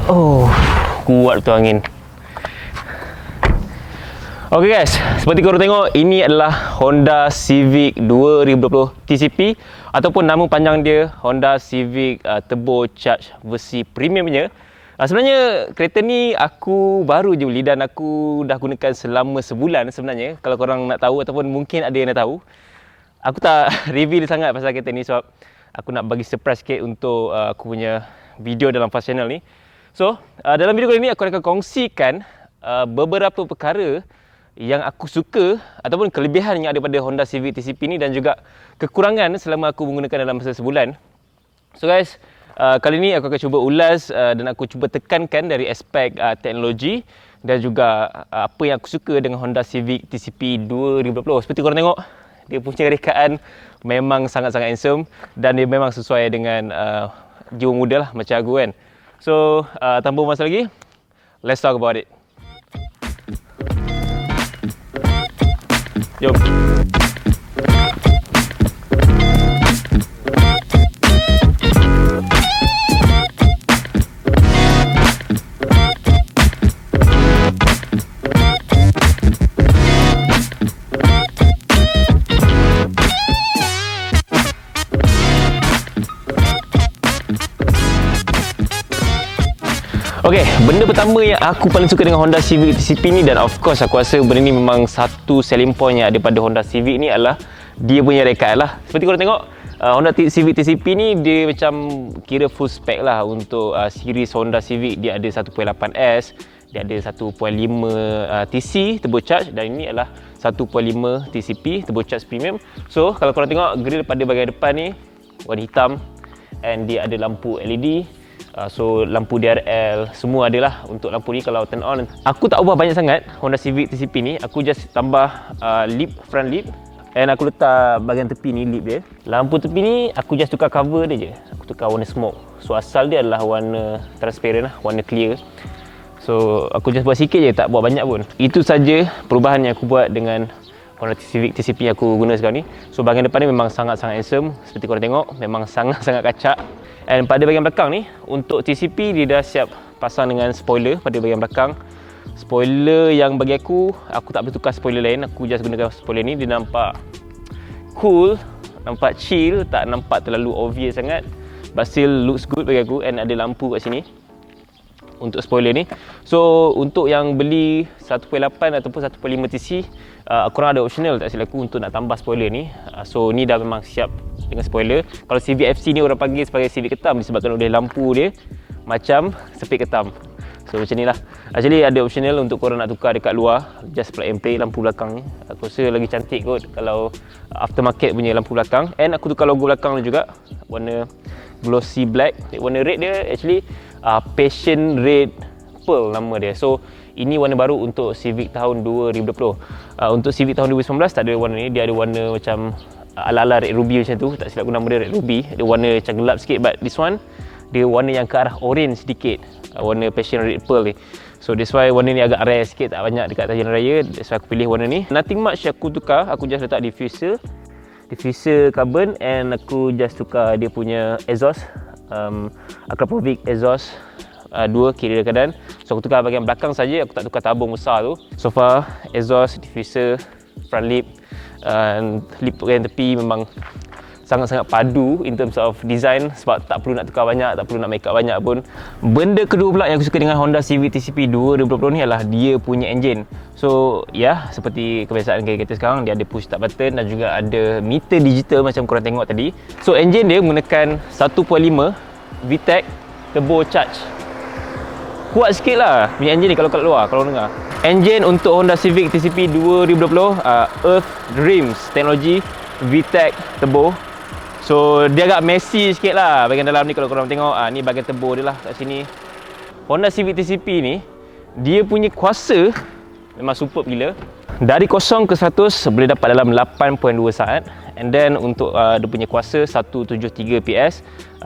Oh, kuat betul angin. Okay guys, seperti korang tengok, ini adalah Honda Civic 2020 TCP ataupun nama panjang dia Honda Civic Turbo Charge versi premiumnya. Sebenarnya kereta ni aku baru je beli dan aku dah gunakan selama sebulan sebenarnya. Kalau korang nak tahu ataupun mungkin ada yang nak tahu, aku tak reveal sangat pasal kereta ni sebab aku nak bagi surprise sikit untuk aku punya video dalam Fast Channel ni. So, dalam video kali ni aku akan kongsikan beberapa perkara yang aku suka ataupun kelebihan yang ada pada Honda Civic TCP ni dan juga kekurangan selama aku menggunakan dalam masa sebulan. So guys, kali ni aku akan cuba ulas dan aku cuba tekankan dari aspek teknologi dan juga apa yang aku suka dengan Honda Civic TCP 2020. Seperti korang tengok, dia punya rekaan memang sangat-sangat handsome dan dia memang sesuai dengan jiwa muda lah macam aku kan. So, tanpa masa lagi, let's talk about it. Jom. Okay, benda pertama yang aku paling suka dengan Honda Civic TCP ni, dan of course aku rasa benda ni memang satu selling point yang ada pada Honda Civic ni adalah dia punya rekaan lah. Seperti korang tengok, Honda Civic TCP ni dia macam kira full spec lah untuk series Honda Civic. Dia ada 1.8S, dia ada 1.5 TC Turbo Charge dan ini adalah 1.5 TCP Turbo Charge Premium. So kalau korang tengok grill pada bahagian depan ni warna hitam and dia ada lampu LED. So lampu DRL semua adalah untuk lampu ni kalau turn on. Aku tak ubah banyak sangat Honda Civic TCP ni. Aku just tambah lip, front lip, and aku letak bahagian tepi ni lip dia. Lampu tepi ni aku just tukar cover dia je. Aku tukar warna smoke. So asal dia adalah warna transparent lah, warna clear. So aku just buat sikit je, tak buat banyak pun. Itu saja perubahan yang aku buat dengan Honda Civic TCP yang aku guna sekarang ni. So bahagian depan ni memang sangat-sangat handsome. Seperti korang tengok, memang sangat-sangat kacak. And pada bahagian belakang ni, untuk TCP dia dah siap pasang dengan spoiler pada bahagian belakang. Spoiler yang bagi aku tak boleh tukar spoiler lain. Aku just gunakan spoiler ni. Dia nampak cool, nampak chill, tak nampak terlalu obvious sangat, but still looks good bagi aku. And ada lampu kat sini untuk spoiler ni. So untuk yang beli 1.8 ataupun 1.5 TC, korang ada optional tak silap aku untuk nak tambah spoiler ni. So ni dah memang siap dengan spoiler. Kalau Civic FC ni orang panggil sebagai Civic ketam disebabkan oleh lampu dia macam sepit ketam. So macam ni lah. Actually ada optional untuk korang nak tukar dekat luar, just plug and play lampu belakang ni. Aku rasa lagi cantik kot kalau aftermarket punya lampu belakang. And aku tukar logo belakang dia juga, warna glossy black. Warna red dia actually Passion Red Pearl nama dia. So ini warna baru untuk Civic tahun 2020. Untuk Civic tahun 2019 tak ada warna ni. Dia ada warna macam ala-ala Red Ruby macam tu. Tak silap aku nama dia Red Ruby. Dia warna macam gelap sikit, but this one dia warna yang ke arah orange sedikit, warna Passion Red Pearl ni. So that's why warna ni agak rare sikit, tak banyak dekat jalan raya. That's why aku pilih warna ni. Nothing much aku tukar. Aku just letak diffuser carbon, and aku just tukar dia punya exhaust, Akrapovic exhaust 2 kiri dan kanan. So aku tukar bahagian belakang saja, aku tak tukar tabung besar tu. So far exhaust, diffuser, front lip, lip bahagian tepi memang sangat-sangat padu in terms of design sebab tak perlu nak tukar banyak, tak perlu nak make up banyak pun. Benda kedua pula yang aku suka dengan Honda Civic TCP 2020 ni adalah dia punya engine. So ya, seperti kebiasaan kereta sekarang, dia ada push start button dan juga ada meter digital macam korang tengok tadi. So engine dia menggunakan 1.5 VTEC Turbo Charge. Kuat sikit lah punya engine ni kalau kat luar, kalau dengar. Engine untuk Honda Civic TCP 2020 Earth Dreams teknologi VTEC Turbo. So dia agak messy sikit lah bahagian dalam ni kalau korang tengok. Ni bahagian turbo dia lah kat sini. Honda Civic TCP ni, dia punya kuasa memang super gila. Dari 0 ke 100 boleh dapat dalam 8.2 saat. And then untuk dia punya kuasa 173 PS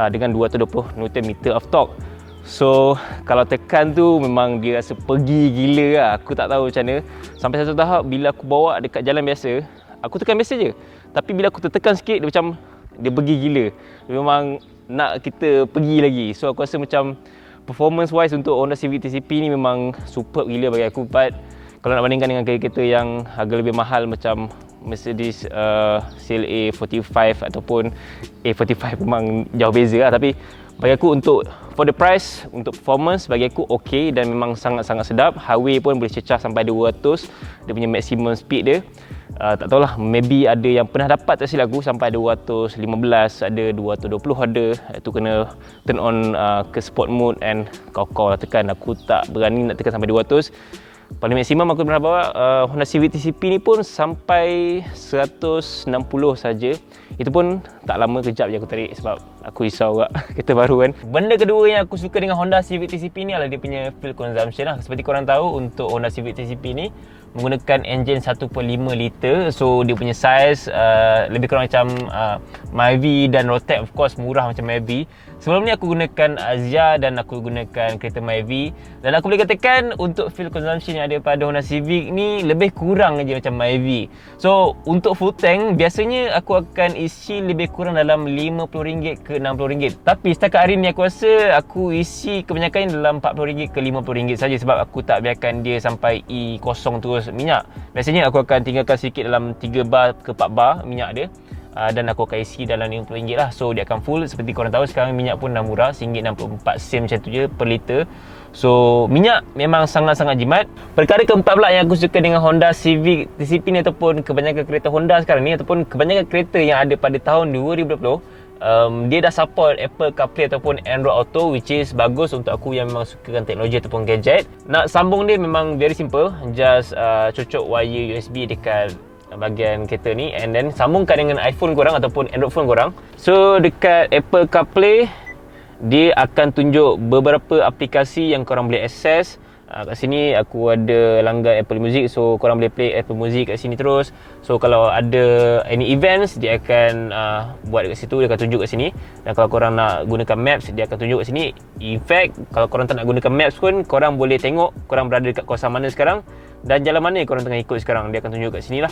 dengan 220 Nm of torque. So kalau tekan tu memang dia rasa pergi gila lah. Aku tak tahu macam mana. Sampai satu tahap bila aku bawa dekat jalan biasa, aku tekan biasa je. Tapi bila aku tertekan sikit, dia macam dia pergi gila. Dia memang nak kita pergi lagi. So aku rasa macam performance wise untuk Honda Civic TCP ni memang superb gila bagi aku. But kalau nak bandingkan dengan kereta yang harga lebih mahal macam Mercedes CLA 45 ataupun A45, memang jauh beza lah. Tapi bagi aku untuk for the price, untuk performance bagi aku okey dan memang sangat-sangat sedap. Highway pun boleh cecah sampai 200, dia punya maximum speed dia. Tak tahulah, maybe ada yang pernah dapat tak silap aku sampai 215, ada 220 ada. Itu kena turn on ke sport mode and kau lah tekan. Aku tak berani nak tekan sampai 200. Paling maksimum aku pernah bawa Honda Civic TCP ni pun sampai 160 saja. Itu pun tak lama, kejap je aku tarik sebab aku risau juga kereta baru kan. Benda kedua yang aku suka dengan Honda Civic TCP ni adalah dia punya fuel consumption lah. Seperti korang tahu, untuk Honda Civic TCP ni menggunakan enjin 1.5 liter. So dia punya size lebih kurang macam Myvi dan Rotek, of course murah macam Myvi. Sebelum ni aku gunakan Azia dan aku gunakan kereta Myvi, dan aku boleh katakan untuk fuel consumption yang ada pada Honda Civic ni lebih kurang aja macam Myvi. So untuk full tank biasanya aku akan isi lebih kurang dalam RM50 ke RM60. Tapi setakat hari ni aku rasa aku isi kebanyakan dalam RM40 ke RM50 saja, sebab aku tak biarkan dia sampai E kosong terus minyak. Biasanya aku akan tinggalkan sikit dalam 3 bar ke 4 bar minyak dia. Dan aku akan isi dalam RM50 lah. So dia akan full. Seperti korang tahu sekarang minyak pun dah murah, RM1.64 macam tu je per liter. So minyak memang sangat-sangat jimat. Perkara keempat pula yang aku suka dengan Honda Civic TCP ni, ataupun kebanyakan kereta Honda sekarang ni, ataupun kebanyakan kereta yang ada pada tahun 2020, dia dah support Apple CarPlay ataupun Android Auto, which is bagus untuk aku yang memang sukakan teknologi ataupun gadget. Nak sambung dia memang very simple. Just cocok wire USB dekat bahagian kereta ni and then sambungkan dengan iPhone korang ataupun Android phone korang. So dekat Apple CarPlay dia akan tunjuk beberapa aplikasi yang korang boleh access. Kat sini aku ada langgan Apple Music, so korang boleh play Apple Music kat sini terus. So kalau ada any events, dia akan buat kat situ, dia akan tunjuk kat sini. Dan kalau korang nak gunakan Maps, dia akan tunjuk kat sini. In fact, kalau korang tak nak gunakan Maps pun, korang boleh tengok korang berada dekat kawasan mana sekarang dan jalan mana korang tengah ikut sekarang, dia akan tunjuk kat sini lah.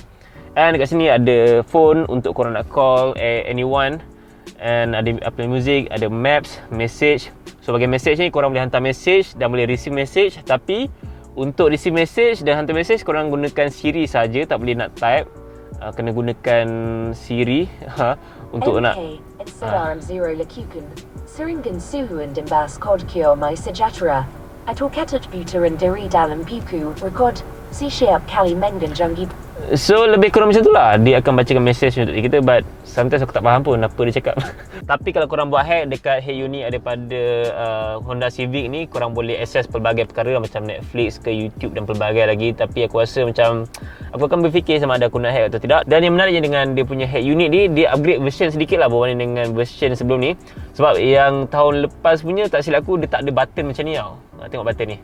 And dekat sini ada phone untuk korang nak call anyone, and ada Apple Music, ada Maps, message. So bagi message ni korang boleh hantar message dan boleh receive message. Tapi untuk receive message dan hantar message korang gunakan Siri saja, tak boleh nak type. Kena gunakan Siri untuk nak Salam zero lakukan Seringan suhuan dimbas kodkio mai sejahtera atau katat butaran diri dalam piku rekod si siap kali mengan janggi. So lebih kurang macam tu lah, dia akan bacakan message untuk kita, but sometimes aku tak faham pun apa dia cakap. Tapi kalau korang buat hack dekat hack unit daripada Honda Civic ni, korang boleh access pelbagai perkara macam Netflix ke YouTube dan pelbagai lagi. Tapi aku rasa macam aku akan berfikir sama ada aku nak hack atau tidak. Dan yang menariknya dengan dia punya hack unit ni, dia upgrade version sedikit lah berbanding dengan version sebelum ni. Sebab yang tahun lepas punya, tak silap aku, dia tak ada button macam ni tau. Tengok button ni.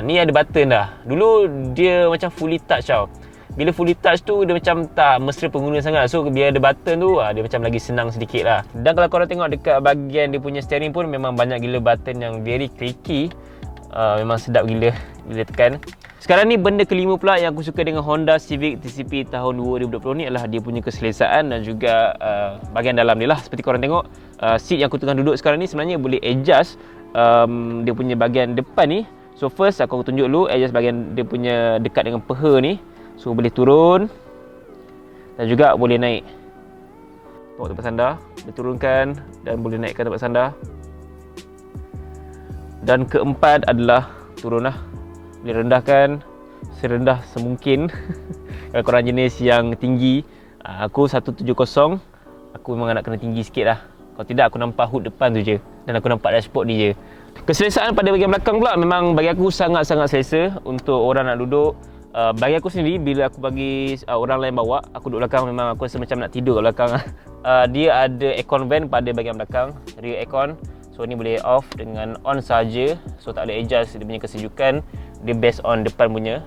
Ni ada button dah. Dulu dia macam fully touch tau. Bila fully touch tu dia macam tak mesra pengguna sangat. So bila ada button tu dia macam lagi senang sedikit lah. Dan kalau korang tengok dekat bahagian dia punya steering pun memang banyak gila button yang very clicky. Memang sedap gila bila tekan. Sekarang ni benda kelima pula yang aku suka dengan Honda Civic TCP tahun 2020 ni adalah dia punya keselesaan dan juga bahagian dalam dia lah. Seperti korang tengok, seat yang aku tengah duduk sekarang ni sebenarnya boleh adjust dia punya bahagian depan ni. So first aku tunjuk dulu adjust bahagian dia punya dekat dengan peha ni. So boleh turun dan juga boleh naik. Bawa tempat sandar, boleh turunkan dan boleh naikkan tempat sandar. Dan keempat adalah turun lah. Boleh rendahkan serendah semungkin. Kalau korang jenis yang tinggi, aku 170, aku memang nak kena tinggi sikit lah. Kalau tidak aku nampak hood depan tu je dan aku nampak dashboard ni je. Keselesaan pada bahagian belakang pula memang bagi aku sangat-sangat selesa untuk orang nak duduk. Bagi aku sendiri, bila aku bagi orang lain bawa, aku duduk belakang, memang aku rasa macam nak tidur kat belakang. Dia ada aircon vent pada bahagian belakang, rear aircon. So ni boleh off dengan on saja. So tak boleh adjust dia punya kesejukan. Dia based on depan punya.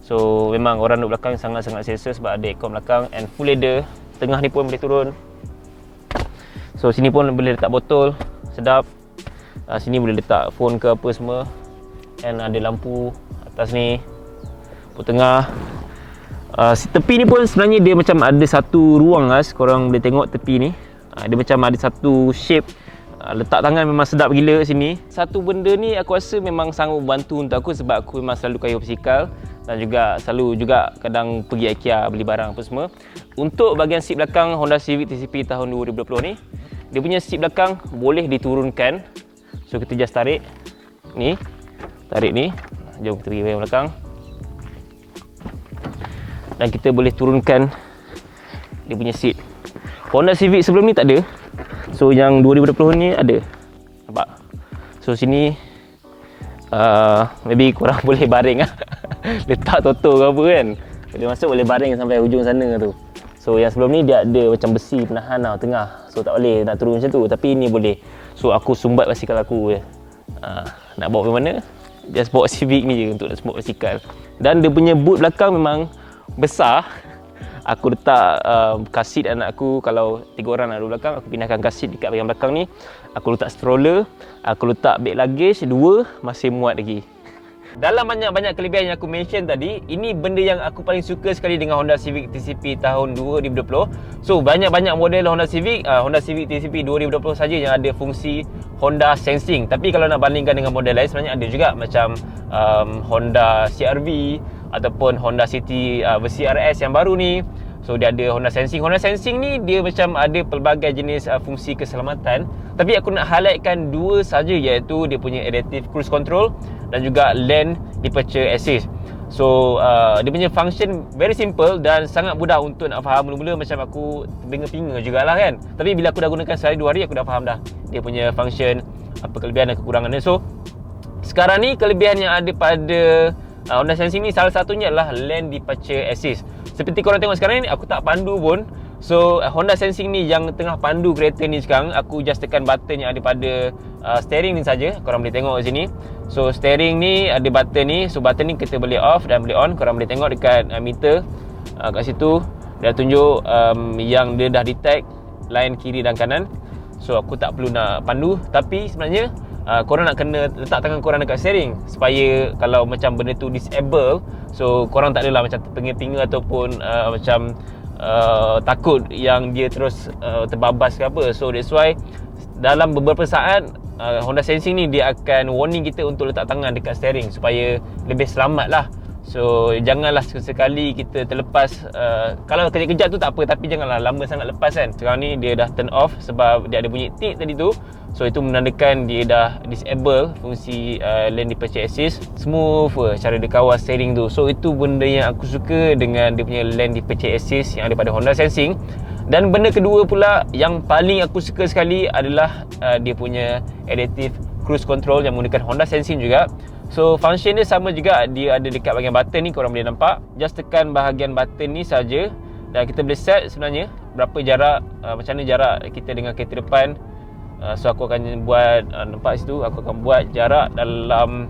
So memang orang duduk belakang sangat-sangat selesa sebab ada aircon belakang and full leather. Tengah ni pun boleh turun. So sini pun boleh letak botol, sedap. Sini boleh letak phone ke apa semua. And ada lampu atas ni, lampu tengah. Tepi ni pun sebenarnya dia macam ada satu ruang korang boleh tengok tepi ni. Dia macam ada satu shape Letak tangan memang sedap gila kat sini. Satu benda ni aku rasa memang sanggup bantu untuk aku sebab aku memang selalu kayuh basikal dan juga selalu juga kadang pergi IKEA beli barang apa semua. Untuk bahagian seat belakang Honda Civic TCP tahun 2020 ni, dia punya seat belakang boleh diturunkan. So kita just tarik ni. Tarik ni. Jom kita pergi bahagian belakang. Dan kita boleh turunkan dia punya seat. Honda Civic sebelum ni tak ada. So yang 2020 ni ada. Nampak? So sini maybe korang boleh baring lah. Letak toto ke apa kan. Boleh masuk, boleh baring sampai hujung sana tu. So yang sebelum ni dia ada macam besi penahan tau tengah. So tak boleh nak turun macam tu. Tapi ni boleh. So aku sumbat basikal aku je. Nak bawa ke mana? Just bawa Civic ni je untuk nak sumbat basikal. Dan dia punya boot belakang memang besar. Aku letak car seat anak aku. Kalau 3 orang nak duduk belakang, aku pindahkan car seat dekat bahagian belakang ni. Aku letak stroller, aku letak beg luggage 2, masih muat lagi. Dalam banyak-banyak kelebihan yang aku mention tadi, ini benda yang aku paling suka sekali dengan Honda Civic TCP tahun 2020. So banyak-banyak model Honda Civic TCP 2020 saja yang ada fungsi Honda Sensing. Tapi kalau nak bandingkan dengan model lain, sebenarnya ada juga macam Honda CR-V ataupun Honda City versi RS yang baru ni. So dia ada Honda Sensing. Honda Sensing ni dia macam ada pelbagai jenis fungsi keselamatan. Tapi aku nak highlightkan 2 saja, iaitu dia punya adaptive cruise control dan juga lane departure assist. So dia punya function very simple dan sangat mudah untuk nak faham. Mula-mula macam aku terbinga-binga jugalah kan. Tapi bila aku dah gunakan sehari 2 hari, aku dah faham dah dia punya function, apa kelebihan dan kekurangan dia. So sekarang ni kelebihan yang ada pada Honda Sensing ni salah satunya adalah lane departure assist. Seperti korang tengok sekarang ni, aku tak pandu pun. So Honda Sensing ni yang tengah pandu kereta ni sekarang, aku just tekan button yang ada pada steering ni saja. Korang boleh tengok kat sini. So steering ni ada button ni. So button ni kita boleh off dan boleh on. Korang boleh tengok dekat meter kat situ dia tunjuk yang dia dah detect line kiri dan kanan. So aku tak perlu nak pandu. Tapi sebenarnya korang nak kena letak tangan korang dekat steering supaya kalau macam benda tu disable, so korang tak adalah macam terpinga-pinga ataupun macam takut yang dia terus terbabas ke apa. So that's why dalam beberapa saat Honda Sensing ni dia akan warning kita untuk letak tangan dekat steering supaya lebih selamat lah. So janganlah sekali kita terlepas. Kalau kejap-kejap tu tak apa, tapi janganlah lama sangat lepas kan. Sekarang ni dia dah turn off sebab dia ada bunyi tik tadi tu. So itu menandakan dia dah disable fungsi lane departure assist. Smooth cara dia kawal steering tu. So itu benda yang aku suka dengan dia punya lane departure assist yang ada pada Honda Sensing. Dan benda kedua pula yang paling aku suka sekali adalah dia punya adaptive cruise control yang menggunakan Honda Sensing juga. So function dia sama juga, dia ada dekat bahagian button ni, korang boleh nampak. Just tekan bahagian button ni saja dan kita boleh set sebenarnya berapa jarak, macam mana jarak kita dengan kereta depan. So aku akan buat, nampak situ, aku akan buat jarak dalam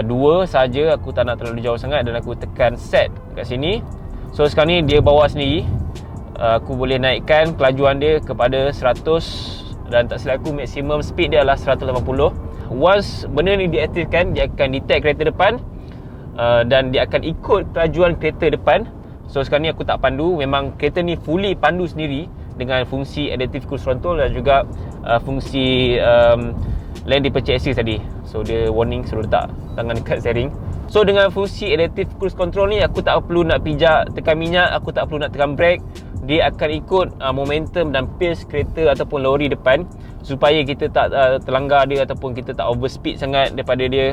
2 saja. Aku tak nak terlalu jauh sangat dan aku tekan set kat sini. So sekarang ni dia bawa sendiri. Aku boleh naikkan kelajuan dia kepada 100 dan tak silap aku maximum speed dia adalah 180. Once benda ni diaktifkan, dia akan detect kereta depan dan dia akan ikut kelajuan kereta depan. So sekarang ni aku tak pandu, memang kereta ni fully pandu sendiri dengan fungsi adaptive cruise control dan juga fungsi lane departure assist tadi. So dia warning suruh letak tangan dekat steering. So dengan fungsi adaptive cruise control ni, aku tak perlu nak pijak tekan minyak, aku tak perlu nak tekan brake. Dia akan ikut momentum dan pace kereta ataupun lori depan supaya kita tak terlanggar dia ataupun kita tak overspeed sangat daripada dia.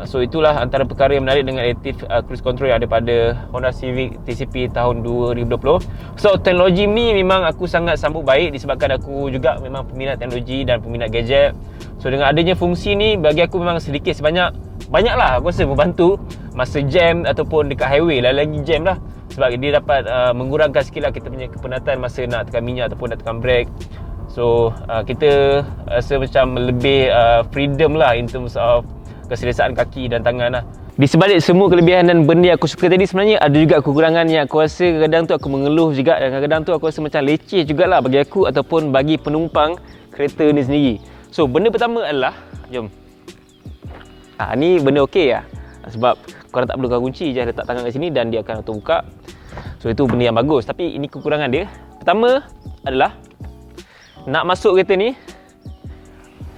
So itulah antara perkara yang menarik dengan adaptive cruise control yang ada pada Honda Civic TCP tahun 2020. So teknologi ni memang aku sangat sambut baik disebabkan aku juga memang peminat teknologi dan peminat gadget. So dengan adanya fungsi ni, bagi aku memang sedikit sebanyak, banyaklah aku rasa membantu masa jam ataupun dekat highway lah, lagi jam lah. Sebab dia dapat mengurangkan sikit lah kita punya kepenatan masa nak tekan minyak ataupun nak tekan brake. So kita rasa macam lebih freedom lah in terms of keselesaan kaki dan tangan lah. Di sebalik semua kelebihan dan benda yang aku suka tadi, sebenarnya ada juga kekurangan yang aku rasa kadang tu aku mengeluh juga, dan kadang tu aku rasa macam leceh jugalah bagi aku ataupun bagi penumpang kereta ni sendiri. So benda pertama adalah, jom, ni benda okey lah. Sebab korang tak perlu pegang kunci, je letak tangan kat sini dan dia akan auto buka. So itu benda yang bagus. Tapi ini kekurangan dia. Pertama adalah nak masuk kereta ni,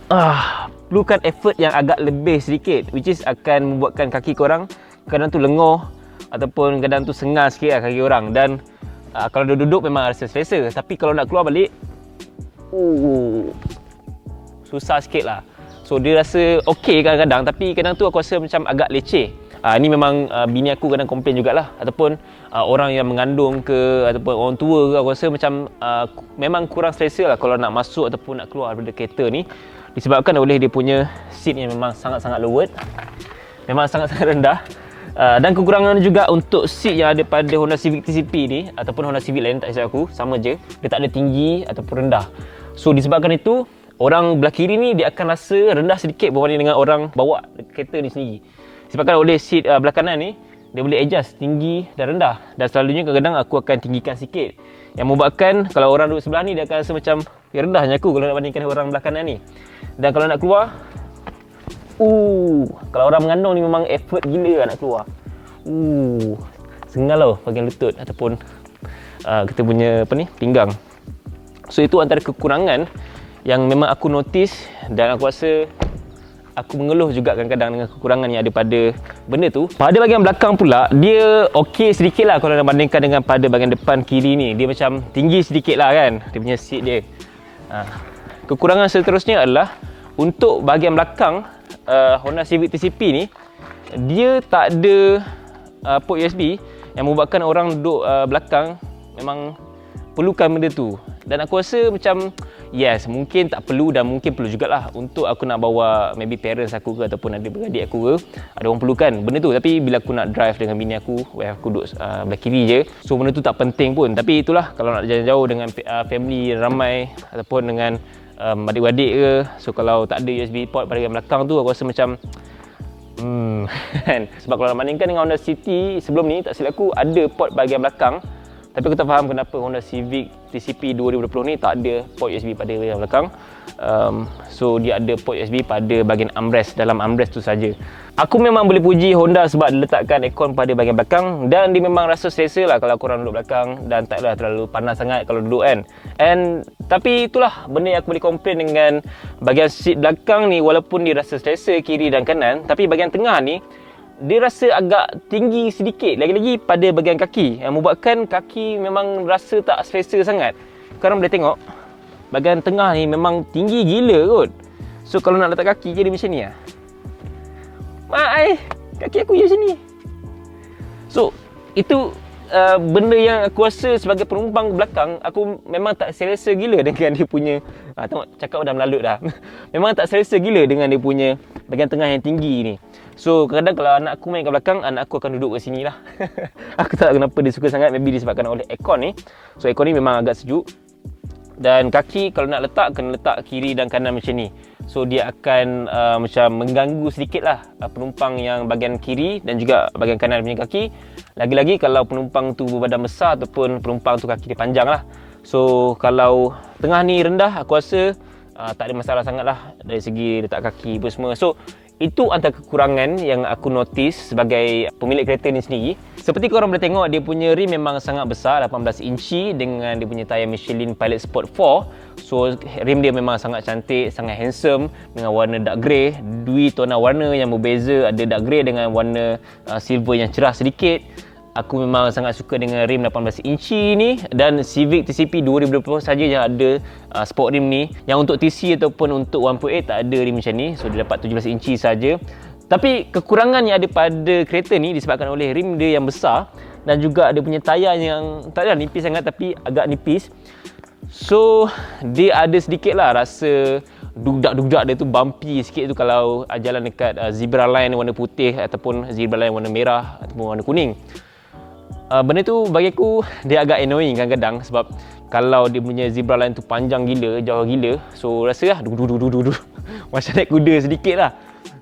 perlukan effort yang agak lebih sedikit, which is akan membuatkan kaki korang kadang tu lengoh ataupun kadang tu sengal sikit lah kaki orang. Dan kalau duduk memang rasa selesa, tapi kalau nak keluar balik susah sikit lah. So dia rasa okey kadang-kadang, tapi kadang tu aku rasa macam agak leceh. Ni memang bini aku kadang komplain jugalah, ataupun orang yang mengandung ke ataupun orang tua ke, aku rasa macam memang kurang selesa lah kalau nak masuk ataupun nak keluar daripada kereta ni, disebabkan oleh dia punya seat yang memang sangat-sangat lowered, memang sangat-sangat rendah. Dan kekurangan juga untuk seat yang ada pada Honda Civic TCP ni ataupun Honda Civic lain, tak silap aku, sama je, dia tak ada tinggi ataupun rendah. So disebabkan itu, orang belah kiri ni dia akan rasa rendah sedikit berbanding dengan orang bawa kereta ni sendiri. Disebabkan oleh seat belah kanan ni, dia boleh adjust tinggi dan rendah. Dan selalunya kadang-kadang aku akan tinggikan sikit, yang membuatkan kalau orang duduk sebelah ni, dia akan rasa macam rendahnya aku kalau nak bandingkan orang belah kanan ni. Dan kalau nak keluar, kalau orang mengandung ni memang effort gila nak keluar. Sengal tau bahagian lutut ataupun kita punya pinggang. So itu antara kekurangan yang memang aku notice, dan aku rasa aku mengeluh juga kadang-kadang dengan kekurangan yang ada pada benda tu. Pada bahagian belakang pula, dia okey sedikit lah kalau nak bandingkan dengan pada bahagian depan kiri ni. Dia macam tinggi sedikit lah kan, dia punya seat dia. Kekurangan seterusnya adalah untuk bahagian belakang Honda Civic TCP ni, dia tak ada port USB, yang membuatkan orang duduk belakang memang perlukan benda tu. Dan aku rasa macam yes, mungkin tak perlu dan mungkin perlu jugalah untuk aku nak bawa maybe parents aku ke ataupun adik-beradik aku ke, ada orang perlukan benda tu. Tapi bila aku nak drive dengan bini aku, aku duduk belah kiri je, so benda tu tak penting pun. Tapi itulah, kalau nak jalan jauh dengan family ramai ataupun dengan adik-beradik ke, so kalau tak ada USB port pada bahagian belakang tu, aku rasa macam sebab kalau nak bandingkan dengan Honda City sebelum ni, tak silap aku ada port bahagian belakang. Tapi aku tak faham kenapa Honda Civic TCP 2020 ni tak ada port USB pada bahagian belakang. So dia ada port USB pada bahagian armrest, dalam armrest tu saja. Aku memang boleh puji Honda sebab dia letakkan aircon pada bahagian belakang, dan dia memang rasa selesa lah kalau korang duduk belakang, dan taklah terlalu panas sangat kalau duduk kan. Tapi itulah benda yang aku boleh komplain dengan bahagian seat belakang ni. Walaupun dia rasa selesa kiri dan kanan, tapi bahagian tengah ni dia rasa agak tinggi sedikit, lagi-lagi pada bahagian kaki, yang membuatkan kaki memang rasa tak selesa sangat. Korang boleh tengok bahagian tengah ni memang tinggi gila kot. So kalau nak letak kaki jadi macam ni lah. Kaki aku je macam ni. So itu benda yang aku rasa sebagai penumpang belakang, aku memang tak selesa gila dengan dia punya tengok, cakap dah melalut dah. Memang tak selesa gila dengan dia punya bahagian tengah yang tinggi ni. So kadang-kadang kalau anak aku main kat belakang, anak aku akan duduk kat sini lah. Aku tak tahu kenapa dia suka sangat, maybe disebabkan oleh aircon ni. So aircon ni memang agak sejuk, dan kaki kalau nak letak, kena letak kiri dan kanan macam ni. So dia akan macam mengganggu sedikit lah penumpang yang bahagian kiri dan juga bahagian kanan punya kaki. Lagi-lagi kalau penumpang tu berbadan besar ataupun penumpang tu kaki dia panjang lah. So kalau tengah ni rendah, aku rasa tak ada masalah sangat lah dari segi letak kaki apa semua. So itu antara kekurangan yang aku notice sebagai pemilik kereta ni sendiri. Seperti korang boleh tengok, dia punya rim memang sangat besar, 18 inci dengan dia punya tayar Michelin Pilot Sport 4. So rim dia memang sangat cantik, sangat handsome, dengan warna dark grey. Dua tona warna yang berbeza, ada dark grey dengan warna silver yang cerah sedikit. Aku memang sangat suka dengan rim 18 inci ni, dan Civic TCP 2020 saja yang ada sport rim ni. Yang untuk TC ataupun untuk 1.8 tak ada rim macam ni. So dia dapat 17 inci saja. Tapi kekurangan yang ada pada kereta ni disebabkan oleh rim dia yang besar, dan juga dia punya tayar yang tak ada nipis sangat tapi agak nipis. So dia ada sedikit lah rasa dugdak-dugdak dia tu, bumpy sikit tu kalau jalan dekat zebra line warna putih ataupun zebra line warna merah ataupun warna kuning. Benda tu bagi aku dia agak annoying kadang-kadang, sebab kalau dia punya zebra line tu panjang gila, jauh gila, so rasa lah macam naik kuda sedikit lah.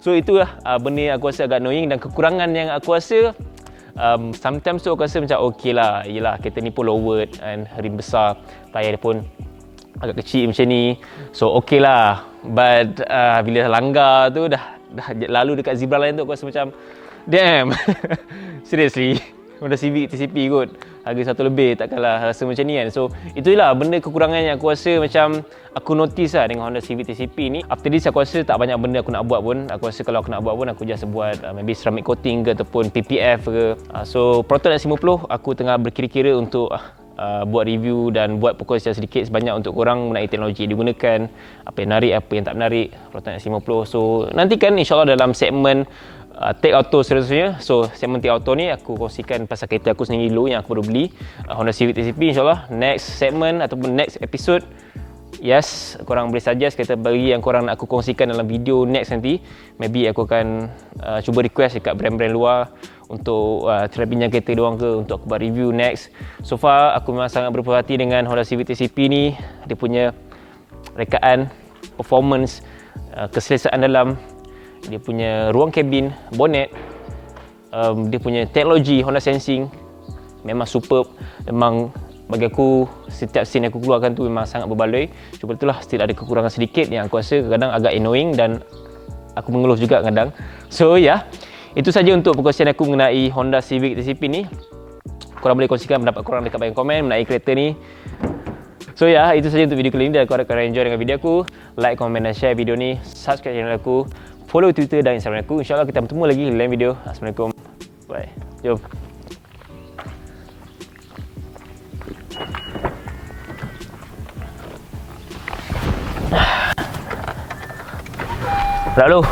So itulah benda yang aku rasa agak annoying, dan kekurangan yang aku rasa sometimes tu aku rasa macam okey lah, yelah kereta ni pun lowered and rim besar, tayar dia pun agak kecil macam ni, so okey lah. But bila langgar tu dah lalu dekat zebra line tu, aku rasa macam damn seriously Honda Civic TCP kot. Harga 1 lebih, takkanlah rasa macam ni kan. So itulah benda kekurangan yang aku rasa macam aku notice lah dengan Honda Civic TCP ni. After this aku rasa tak banyak benda aku nak buat pun. Aku rasa kalau aku nak buat pun aku just buat maybe ceramic coating ke ataupun PPF ke. So Proton X50 aku tengah berkira-kira untuk buat review dan buat pokok secara sedikit sebanyak untuk korang mengenai teknologi yang digunakan, apa yang menarik, apa yang tak menarik Proton X50. So nantikan insyaAllah dalam segmen Take Auto seterusnya. So segmen Take Auto ni aku kongsikan pasal kereta aku sendiri dulu yang aku baru beli, Honda Civic TCP. InsyaAllah next segmen ataupun next episode, yes, korang boleh suggest kereta bagi yang korang nak aku kongsikan dalam video next nanti. Maybe aku akan cuba request dekat brand-brand luar untuk try pinjam kereta diorang ke untuk aku buat review next. So far aku memang sangat berpuas hati dengan Honda Civic TCP ni. Dia punya rekaan, performance, keselesaan dalam, dia punya ruang kabin, bonnet, dia punya teknologi Honda Sensing memang superb. Memang bagi aku setiap scene yang aku keluarkan tu memang sangat berbaloi. Cuma itulah still ada kekurangan sedikit yang aku rasa kadang agak annoying dan aku mengeluh juga kadang. So ya, itu saja untuk perkongsian aku mengenai Honda Civic TCP ni. Korang boleh kongsikan pendapat korang dekat bahagian komen mengenai kereta ni. So ya, itu saja untuk video kali ini dan aku harap korang enjoy dengan video aku. Like, komen dan share video ni. Subscribe channel aku. Follow Twitter dan Instagram aku. InsyaAllah kita bertemu lagi di lain video. Assalamualaikum. Bye. Jom. Lalu